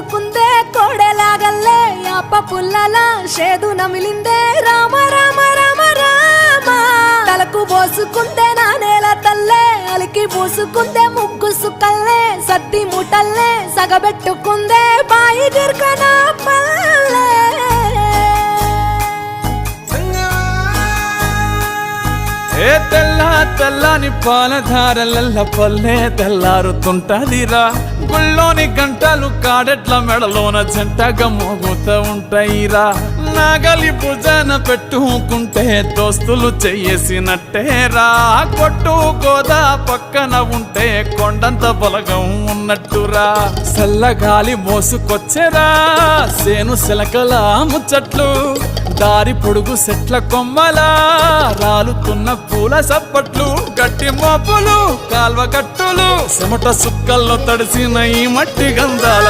పోసుకుందే కోడెలాగల్లే యాప పుల్లలా షేదు నమిలిందే రామ రామ రామ రామ తలకు పోసుకుందే నా నేల తల్లే అలికి పూసుకుందే ముగ్గు సుక్కల్లే సద్ది ముటల్లే సగబెట్టుకుందే బాయి గిర్కన పల్లె ఏ తెల్ల తెల్లని పాలధారలల్ల పల్లె తెల్లారుతుంటదిరా గుళ్ళోని గంటలు కాడెట్ల మెడలోన జంటగా మోగుతూ ఉంటాయిరా నాగలి భుజాన పెట్టుకుంటే దోస్తులు చెయ్యేసినట్టేరా కొట్టు గోదా పక్కన ఉంటే కొండంత బలగం ఉన్నట్టురా చల్లగాలి మోసుకొచ్చెరా సేను శిలకల ముచ్చట్లు దారి పొడుగు సెట్ల కొమ్మలా రాలుతున్న పూల సప్పట్లు గట్టి మోపులు కాల్వ కట్టులు చెమట సుక్కల్లో తడిసిన ఈ మట్టి గంధాల